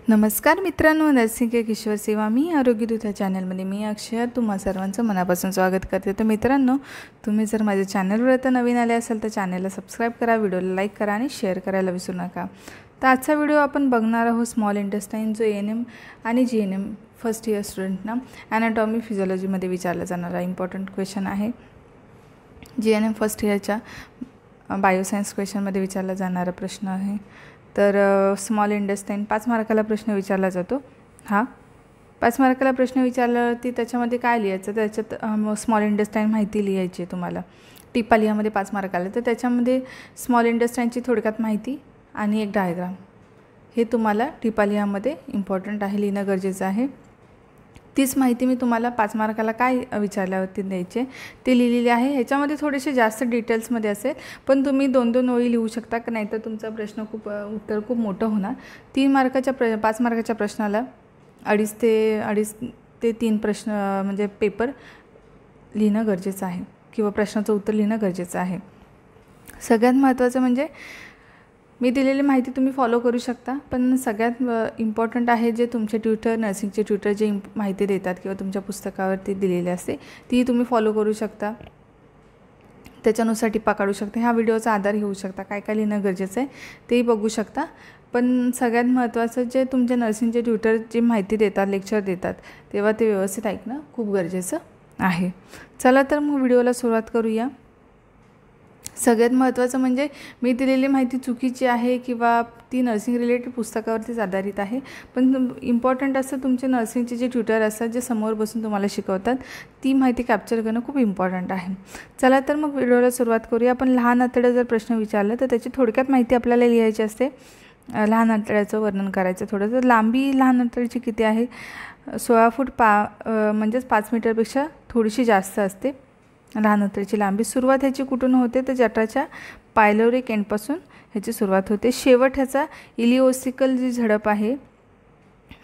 नमस्कार मित्रांनो, नर्सिंग के किशोर सेवा मी आरोग्यदूत या चॅनलमध्ये मी अक्षय तुम्हा सर्वांचं मनापासून स्वागत करते। तर मित्रांनो, तुम्ही जर माझ्या चॅनलवर आता नवीन आले असाल तर चॅनलला सबस्क्राईब करा, व्हिडिओला लाईक करा आणि शेअर करायला विसरू नका। तर आजचा व्हिडिओ आपण बघणार आहोत स्मॉल इंटेस्टाईन जो एएनएम आणि जीएनएम फर्स्ट इयर स्टुडंटना ॲनाटॉमी फिजिओलॉजीमध्ये विचारला जाणारा इम्पॉर्टंट क्वेश्चन आहे। जीएनएम फर्स्ट इयरच्या बायोसायन्स क्वेश्चनमध्ये विचारला जाणारा प्रश्न आहे। तर स्मॉल इंटेस्टाईन 5 मार्काला प्रश्न विचारला जातो। 5 मार्काला प्रश्न विचारल्यावरती त्याच्यामध्ये काय लिहायचं, त्याच्यात स्मॉल इंटेस्टाईन माहिती लिहायची आहे तुम्हाला। टिपा लिहामध्ये 5 मार्काला, तर त्याच्यामध्ये स्मॉल इंटेस्टाईनची थोडक्यात माहिती आणि एक डायग्राम हे तुम्हाला टिपा लिहामध्ये इम्पॉर्टंट आहे, लिहिणं गरजेचं आहे। तीच माहिती मी तुम्हाला 5 मार्काला काय विचारल्यावरती द्यायचे ते लिहिलेली आहे। ह्याच्यामध्ये थोडेसे जास्त डिटेल्समध्ये असेल, पण तुम्ही 2-2 ओळी लिहू शकता, की नाहीतर तुमचा प्रश्न उत्तर खूप मोठं होणार। 5 मार्काच्या प्रश्नाला 2.5 ते 3 प्रश्न म्हणजे पेपर लिहिणं गरजेचं आहे किंवा प्रश्नाचं उत्तर लिहिणं गरजेचं आहे। सगळ्यात महत्त्वाचं म्हणजे मी दिलेली माहिती तुम्ही फॉलो करू शकता, पण सगळ्यात इम्पॉर्टंट आहे जे तुमचे ट्युटर, नर्सिंगचे ट्युटर जे माहिती देतात किंवा तुमच्या पुस्तकावरती दिलेली असते ती तुम्ही फॉलो करू शकता, त्याच्यानुसार टिपा काढू शकता, ह्या व्हिडिओचा आधार घेऊ शकता, काय काय लिहिणं गरजेचं आहे तेही बघू शकता। पण सगळ्यात महत्त्वाचं जे तुमचे नर्सिंगचे ट्युटर जे माहिती देतात, लेक्चर देतात, तेव्हा ते व्यवस्थित ऐकणं खूप गरजेचं आहे। चला तर मग व्हिडिओला सुरुवात करूया। सगळ्यात महत्त्वाचं म्हणजे मी दिलेली माहिती चुकीची आहे किंवा ती नर्सिंग रिलेटेड पुस्तकावरतीच आधारित आहे, पण इम्पॉर्टंट असं तुमचे नर्सिंगचे जे ट्युटर असतात जे समोर बसून तुम्हाला शिकवतात ती माहिती कॅप्चर करणं खूप इम्पॉर्टंट आहे। चला तर मग व्हिडिओला सुरुवात करूया। आपण लहान आतड्या जर प्रश्न विचारला तर त्याची थोडक्यात माहिती आपल्याला लिहायची असते। लहान आतड्याचं वर्णन करायचं थोडं। तर लांबी लहान आतड्याची किती आहे? 16 फूट म्हणजेच 5 मीटरपेक्षा थोडीशी जास्त असते लहान आतड्याची लांबी। सुरुवात ह्याची कुठून होते तर जठराच्या पायलोरिक एंडपासून ह्याची सुरुवात होते। शेवट ह्याचा इलिओसिकल जी झडप आहे,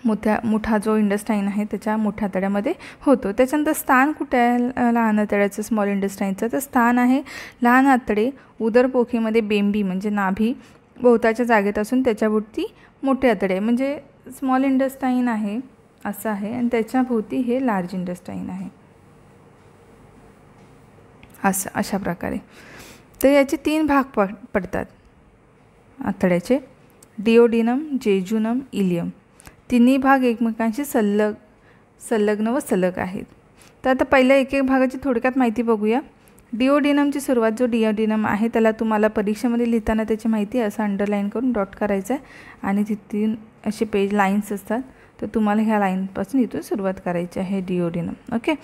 मोठा जो इंटेस्टाईन आहे त्याच्या मोठ्या आतड्यामध्ये होतो। त्याच्यानंतर स्थान कुठे आहे लहान आतड्याचं स्मॉल इंटेस्टाईनचं? तर स्थान आहे लहान आतडे उदरपोखीमध्ये बेंबी म्हणजे नाभी भोवताच्या जागेत असून त्याच्याभोवती मोठे आतडे म्हणजे स्मॉल इंटेस्टाईन आहे असं आहे, आणि त्याच्याभोवती हे लार्ज इंटेस्टाईन आहे असं अशा प्रकारे। तर याचे 3 भाग पडतात आतड्याचे: डिओडिनम, जेजुनम, इलियम। तिन्ही भाग एकमेकांशी संलग्न व सलग आहेत। तर आता पहिल्या एक भागाची थोडक्यात माहिती बघूया। डिओडिनमची सुरुवात, जो डिओडिनम आहे त्याला तुम्हाला परीक्षेमध्ये लिहिताना त्याची माहिती असं अंडरलाईन करून डॉट करायचं आहे, आणि तिथून असे पेज लाईन्स असतात, तर तुम्हाला ह्या लाईनपासून इथून सुरुवात करायची आहे डिओडिनम। ओके,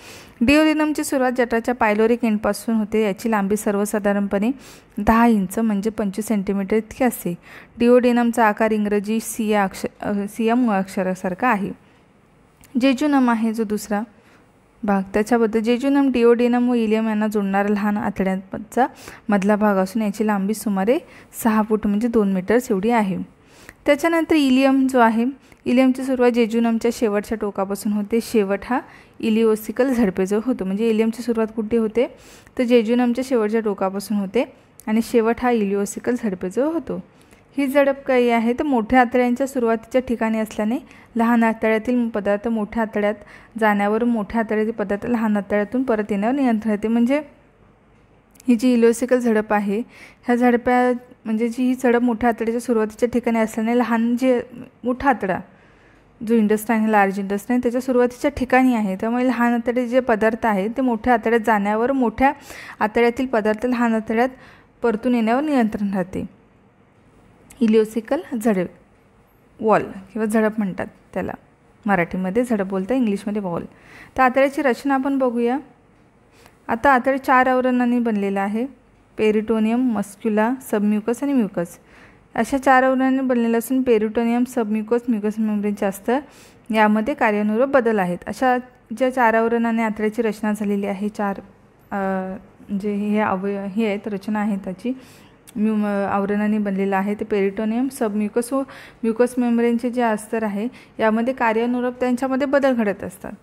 डिओडिनमची सुरुवात जठराच्या पायलोरिक एंडपासून होते। याची लांबी सर्वसाधारणपणे 10 इंच म्हणजे 25 सेंटीमीटर इतकी असते। डिओडिनमचा आकार इंग्रजी सिया मुळाक्षरासारखा आहे। जेजुनम आहे जो दुसरा भाग, त्याच्याबद्दल जेजुनम डिओडिनम व इलियम यांना जोडणारा लहान आतड्यांचा मधला भाग असून याची लांबी सुमारे 6 फूट म्हणजे 2 मीटर्स एवढी आहे। त्याच्यानंतर इलियम जो आहे, इलियमची सुरुवात जेजुनमच्या शेवटच्या टोकापासून होते। शेवट हा इलिओसिकल झडपेजवळ होतो, म्हणजे इलियमची सुरुवात कुठे होते तर जेजुनमच्या शेवटच्या टोकापासून होते आणि शेवट हा इलिओसिकल झडपेजवळ होतो। ही झडप काही आहे तर मोठ्या आतड्यांच्या सुरुवातीच्या ठिकाणी असल्याने लहान आतड्यातील पदार्थ मोठ्या आतड्यात जाण्यावर मोठ्या आतड्यातील पदार्थ लहान आतड्यातून परत येण्यावर नियंत्रण येते। म्हणजे ही जी इलिओसिकल झडप आहे, ह्या झडप्या म्हणजे जी ही झडप मोठ्या आतड्याच्या सुरुवातीच्या ठिकाणी असल्याने लहान जे मोठा आतडा जो इंटेस्टाईन लार्ज इंटेस्टाईन त्याच्या सुरुवातीच्या ठिकाणी आहे, त्यामुळे लहान आतड्याचे जे पदार्थ आहेत ते मोठ्या आतड्यात जाण्यावर मोठ्या आतड्यातील पदार्थ लहान आतड्यात परतून येण्यावर नियंत्रण राहते। इलिओसिकल झडप, वॉल किंवा झडप म्हणतात त्याला, मराठीमध्ये झडप बोलतात, इंग्लिशमध्ये वॉल। तर आतड्याची रचना आपण बघूया। आता आतडे 4 आवरणांनी बनलेलं आहे: पेरिटोनियम, मस्क्युला, सबम्युकस आणि म्युकस। अशा 4 आवरणांनी बनलेलं असून पेरिटोनियम, सबम्युकस, म्युकस मेम्ब्रेनचे असतं, यामध्ये कार्यानुरूप बदल आहेत। अशा ज्या 4 आवरणाने आतड्याची रचना झालेली आहे, 4 म्हणजे हे आहेत रचना आहे त्याची, आवरणांनी बनलेलं आहे ते पेरिटोनियम, सबम्युकस व म्युकस मेम्ब्रेनचे जे अस्तर आहे यामध्ये कार्यानुरूप त्यांच्यामध्ये बदल घडत असतात।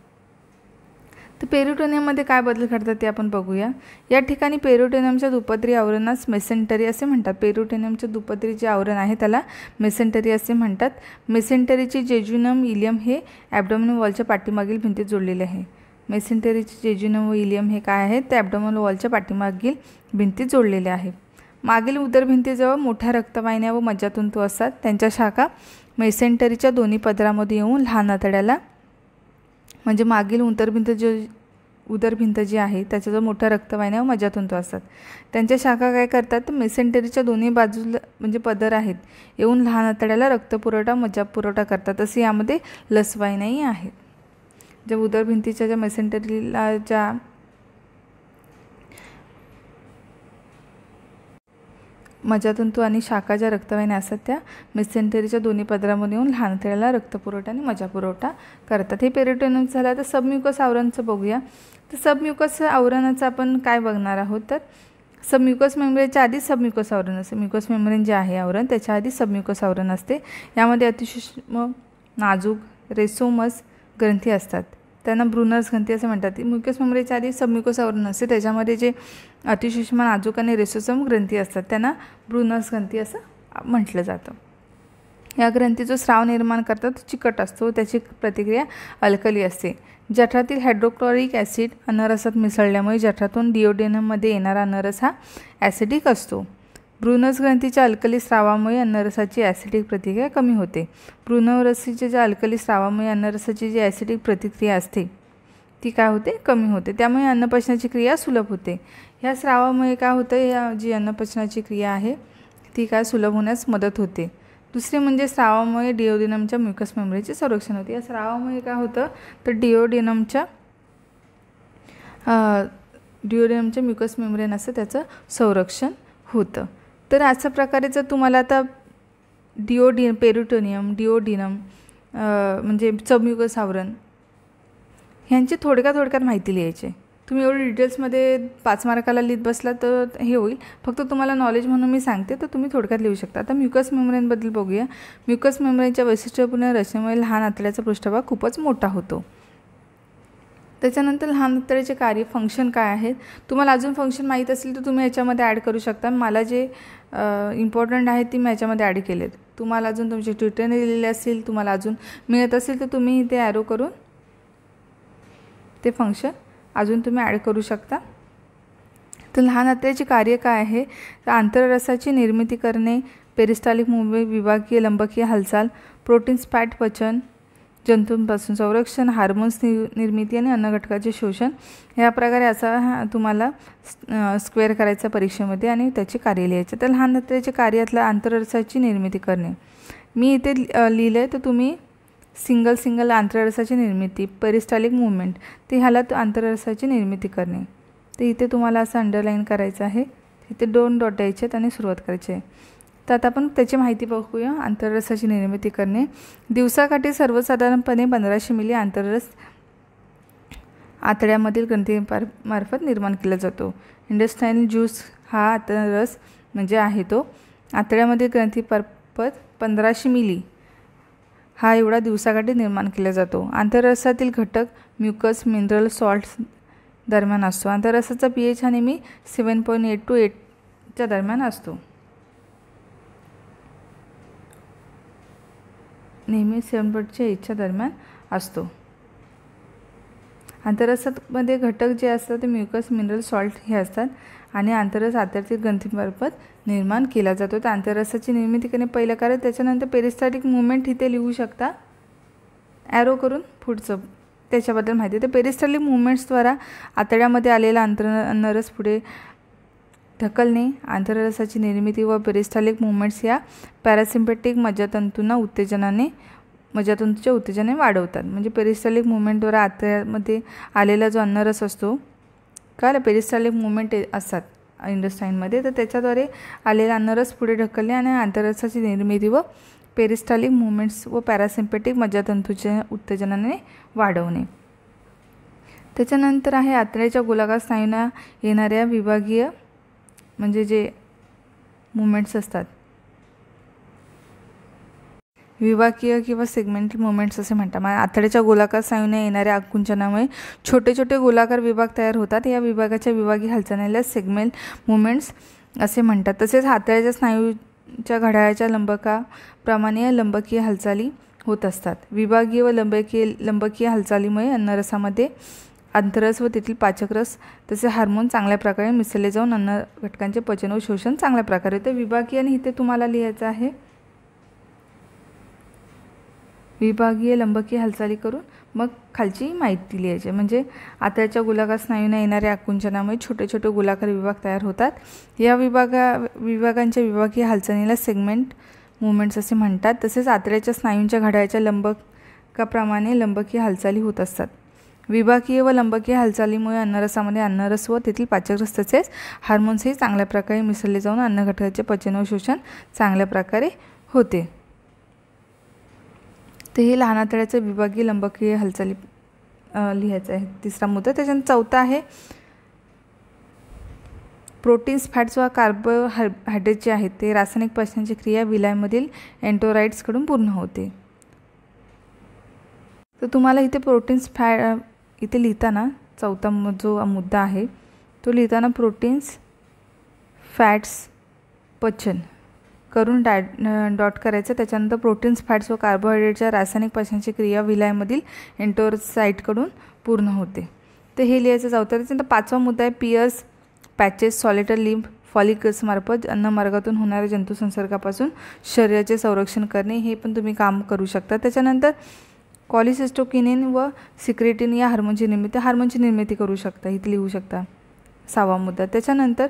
तर पेरिटोनियममध्ये काय बदल घडतात ते आपण बघूया। या ठिकाणी पेरिटोनियमच्या दुपदरी आवरणास मेसेंटरी असे म्हणतात। पेरिटोनियमचे दुपदरी जे आवरण आहे त्याला मेसेंटरी असे म्हणतात। मेसेंटरीचे जेजुनम इलियम हे ॲब्डोमिनल वॉलच्या पाठीमागील भिंतीत जोडलेले आहे। मेसेंटरीचे जेजुनम व इलियम हे काय आहेत, ते ॲब्डोमिनल वॉलच्या पाठीमागील भिंतीत जोडलेले आहे। मागील उदरभिंतीजवळ मोठ्या रक्तवाहिन्या व मज्जातंतू असतात। त्यांच्या शाखा मेसेंटरीच्या दोन्ही पदरामध्ये येऊन लहान आतड्याला, म्हणजे मागील उदरभिंत जी आहे त्याच्याजवळ मोठ्या रक्तवाहिन्या व मज्जातंतू असतात। त्यांच्या शाखा काय करतात, तर मेसेंटरीच्या दोन्ही बाजूला म्हणजे पदर आहेत येऊन लहान आतड्याला रक्तपुरवठा मज्जापुरवठा करतात। असे यामध्ये लसवाहिन्याही आहेत। ज्या उदरभिंतीच्या ज्या मेसेंटरीला ज्या मज्जातंतू आणि शाखा ज्या रक्तवाहिन्या असतात त्या मेसेंटरीच्या दोन्ही पदरामध्ये येऊन लहान आतड्याला रक्तपुरवठा आणि मज्जापुरवठा करतात। हे पेरिटोनियम झालं। तर सबम्युकस आवरणचं बघूया। तर सबम्युकस आवरणाचं आपण काय बघणार आहोत, तर सबम्युकस मेम्ब्रेनच्या आधी सबम्युकस आवरण असते। म्युकस मेम्ब्रेन जे आहे आवरण त्याच्या आधी सबम्युकस आवरण असते। यामध्ये अतिसूक्ष्म नाजूक रेसोमस ग्रंथी असतात, त्यांना ब्रुनर्स ग्रंथी असे म्हणतात। म्युकस मेम्ब्रेनच्या आधी सबम्युकस आवरण असते, त्याच्यामध्ये जे अतिसूक्ष्म नाजूक आणि रेसोसोम ग्रंथी असतात त्यांना ब्रुनर्स ग्रंथी असं म्हटलं जातं। या ग्रंथी जो स्राव निर्माण करतात तो चिकट असतो, त्याची प्रतिक्रिया अल्कली असते। जठरातील हायड्रोक्लोरिक ॲसिड अन्नरसात मिसळल्यामुळे जठरातून डिओडेनममध्ये येणारा अन्नरस हा ॲसिडिक असतो। ब्रुनर्स ग्रंथीच्या अल्कली स्रावामुळे अन्नरसाची ॲसिडिक प्रतिक्रिया कमी होते। ब्रुनरसीच्या ज्या अल्कली स्रावामुळे अन्नरसाची जी ॲसिडिक प्रतिक्रिया असते ती काय होते, कमी होते। त्यामुळे अन्नपचनाची क्रिया सुलभ होते। ह्या स्रावामुळे काय होतं, या जी अन्नपचनाची क्रिया आहे ती काय सुलभ होण्यास मदत होते। दुसरे म्हणजे स्रावामुळे डिओडेनमच्या म्युकस मेम्ब्रेनचे संरक्षण होते। या स्रावामुळे काय होतं, तर डिओडेनमच्या म्युकस मेम्ब्रेन असं त्याचं संरक्षण होतं। तर अशा प्रकारे जर तुम्हाला आता पेरिटोनियम, डिओडेनम म्हणजे सबम्युकस आवरण ह्यांची थोडक्यात माहिती लिहायची। तुम्ही एवढी डिटेल्समध्ये 5 मार्काला लिहित बसला तर हे होईल, फक्त तुम्हाला नॉलेज म्हणून मी सांगते, तर तुम्ही थोडक्यात लिहू शकता। आता म्युकस मेम्ब्रेनबद्दल बघूया। म्युकस मेम्ब्रेनच्या वैशिष्ट्यपूर्ण रचनेमुळे लहान आतड्याचा पृष्ठभाग खूपच मोठा होतो। त्याच्यानंतर लहान आतड्याचे कार्य फंक्शन काय आहेत, तुम्हाला अजून फंक्शन माहीत असेल तर तुम्ही याच्यामध्ये ॲड करू शकता। मला जे इम्पॉर्टंट आहे ती मी याच्यामध्ये ॲड केलेत। तुम्हाला अजून तुमचे ट्विटरने दिलेले असतील, तुम्हाला अजून मिळत असेल तर तुम्ही ते ॲरो करून ते फंक्शन अजून तुम्ही ॲड करू शकता। तर लहान आतड्याचे कार्य काय आहे, तर आंतररसाची निर्मिती करणे, पेरिस्टालिक मूव्हमेंट, विभागीय लंबकीय हालचाल, प्रोटीन्स फॅट पचन, जंतूंपासून संरक्षण, हार्मोन्स निर्मिती आणि अन्नघटकाचे शोषण। या प्रकारे असा तुम्हाला स्क्वेअर करायचा परीक्षेमध्ये आणि त्याचे कार्य लिहायचे। तर लहान आतड्याचे कार्यातलं आंतररसाची निर्मिती करणे मी इथे लिहिलं आहे, तर तुम्ही सिंगल आंतररसाची निर्मिती, पेरिस्टालिक मूव्हमेंट, ते ह्याला आंतररसाची निर्मिती करणे। तर इथे तुम्हाला असं अंडरलाईन करायचं आहे, इथे 2 डॉट द्यायचे आहेत आणि सुरुवात करायची आहे। तर आता आपण त्याची माहिती बघूया। आंतररसाची निर्मिती करणे, दिवसाकाठी सर्वसाधारणपणे 1500 मिली आंतररस आतड्यामधील ग्रंथीमार्फत निर्माण केला जातो। इंटेस्टाइनल ज्यूस हा आंतररस म्हणजे आहे तो आतड्यामधील ग्रंथीमार्फत 1500 मिली हा एवढा दिवसाकाठी निर्माण केला जातो। आंतररसातील घटक म्युकस, मिनरल, सॉल्ट्स दरम्यान असतो। आंतररसाचा pH हा नेहमी 7.8 to 8च्या दरम्यान असतो। नेहमी 7.8च्या दरम्यान असतो। आंतररसामध्ये घटक जे असतात ते म्युकस, मिनरल, सॉल्ट हे असतात आणि आंतररस आतड्यातील ग्रंथीमार्फत निर्माण केला जातो। तर आंतररसाची निर्मिती करणे पहिलं कार्य। त्याच्यानंतर पेरिस्टालिक मूव्हमेंट इथे लिहू शकता ॲरो करून पुढचं त्याच्याबद्दल माहिती। तर पेरिस्टालिक मूव्हमेंट्सद्वारा आतड्यामध्ये आलेला अन्नरस पुढे ढकलणे, आंतररसाची निर्मिती व पेरिस्टालिक मूव्हमेंट्स या पॅरासिम्पॅटिक मज्जातंतूच्या उत्तेजनाने वाढवतात। म्हणजे पेरिस्टालिक मूव्हमेंटद्वारा आतड्यामध्ये आलेला जो अन्नरस असतो, काय पेरिस्टालिक मूव्हमेंट असतात इंटेस्टाइनमध्ये, तर त्याच्याद्वारे आलेला अन्नरस पुढे ढकलणे आणि आंतररसाची निर्मिती व पेरिस्टालिक मूव्हमेंट्स व पॅरासिम्पॅटिक मज्जातंतूच्या उत्तेजनाने वाढवणे। त्याच्यानंतर आहे आतड्याच्या गोलाकार स्नायूंना येणाऱ्या विभागीय म्हणजे जे मूव्हमेंट्स असतात विभागीय किंवा सेगमेंटल मुवमेंट्स असे म्हणतात. आतड्याच्या गोलाकार स्नायूने येणाऱ्या आकुंचनामुळे छोटे छोटे गोलाकार विभाग तयार होतात. या विभागाच्या विभागीय हालचालीला सेगमेंट मुवमेंट्स असे म्हणतात. तसेच आतड्याच्या स्नायूच्या घड्याळाच्या लंबकाप्रमाणे लंबकीय हालचाली होत असतात. विभागीय व लंबकीय हालचालीमुळे अन्नरसामध्ये आंतरस व तेथील पाचकरस तसे हार्मोन चांगल्या प्रकारे मिसळले जाऊन अन्न घटकांचे पचन व शोषण चांगल्या प्रकारे होते. विभागीय आणि इथे तुम्हाला लिहायचं आहे विभागीय लंबकीय हालचाली करून मग खालची माहिती लिहायची. म्हणजे आतड्याच्या गोलाकार स्नायूने येणाऱ्या आकुंचनामुळे छोटे छोटे गोलाकार विभाग तयार होतात. या विभागांच्या विभागीय हालचालीला सेगमेंट मुवमेंट्स असे म्हणतात. तसेच आतड्याच्या स्नायूंच्या घड्याळाच्या लंबकाप्रमाणे लंबकीय हालचाली होत असतात. विभागीय व लंबकीय हालचालीमुळे अन्नरसामध्ये अन्नरस व तेथील पाचकरस तसेच हार्मोन्सही चांगल्या प्रकारे मिसळले जाऊन अन्न घटकाचे पचन व शोषण चांगल्या प्रकारे होते. तर हे लहान आतड्याचं विभागीय लंबकीय हालचाली लिहायचं आहे तिसरा मुद्दा. त्याच्यानंतर चौथा आहे प्रोटीन्स, फॅट्स व कार्बोहायड्रेट जे आहेत ते रासायनिक पचनाची क्रिया विलायमधील एन्टोराइड्सकडून पूर्ण होते. तर तुम्हाला इथे प्रोटीन्स इथे लिहिताना चौथा जो मुद्दा आहे तो लिहिताना प्रोटीन्स, फॅट्स, पचन करून डॉट करायचं. त्याच्यानंतर प्रोटीन्स, फॅट्स व कार्बोहायड्रेटच्या रासायनिक पचनाची क्रिया विलायमधील एन्टोसाइटकडून पूर्ण होते. तर हे लिहायचं चौथा. त्याच्यानंतर पाचवा मुद्दा आहे Peyer's, patches, solitary lymph follicles मार्फत अन्नमार्गातून होणाऱ्या जंतुसंसर्गापासून शरीराचे संरक्षण करणे. हे पण तुम्ही काम करू शकता. त्याच्यानंतर कॉलिसिस्टोकिनिन व सिक्रेटिन या हार्मोनची निर्मिती करू शकता. इथे लिहू शकता सहावा मुद्दा. त्याच्यानंतर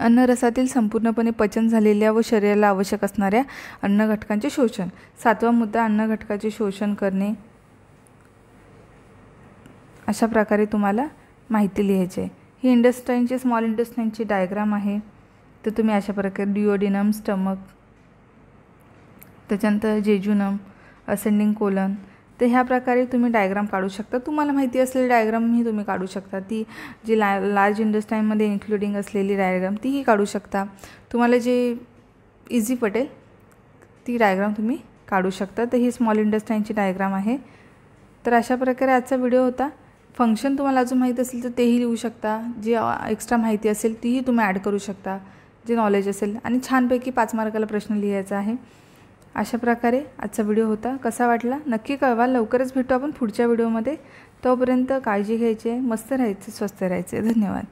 अन्नरसातील संपूर्णपणे पचन झालेल्या व शरीराला आवश्यक असणाऱ्या अन्न घटकांचे शोषण. सातवा मुद्दा अन्न घटकाचे शोषण करणे. अशा प्रकारे तुम्हाला माहिती लिहायची आहे. ही इंटेस्टाईनची स्मॉल इंटेस्टाईनची डायग्राम आहे. तर तुम्ही अशा प्रकारे डिओडिनम, स्टमक, त्याच्यानंतर जेजुनम, असेंडिंग कोलन, तर ह्या प्रकारे तुम्ही डायग्राम काढू शकता. तुम्हाला माहिती असलेली डायग्राम ही तुम्ही काढू शकता. ती जी लार्ज इंटेस्टाईनमध्ये इन्क्लुडिंग असलेली डायग्राम तीही काढू शकता. तुम्हाला जे इझी पटेल ती डायग्राम तुम्ही काढू शकता. तर ही स्मॉल इंटेस्टाईनची डायग्राम आहे. तर अशा प्रकारे आजचा व्हिडिओ होता. फंक्शन तुम्हाला अजून माहीत असेल तर तेही लिहू शकता. जी एक्स्ट्रा माहिती असेल तीही तुम्ही ॲड करू शकता, जे नॉलेज असेल. आणि छानपैकी 5 मार्काला प्रश्न लिहायचा आहे. अशा प्रकारे आजचा व्हिडिओ होता. कसा वाटला नक्की कळवा. लवकरच भेटू आपण पुढच्या व्हिडिओमध्ये. तोपर्यंत काळजी घ्यायची आहे, मस्त राहायचं, स्वस्थ राहायचे. धन्यवाद.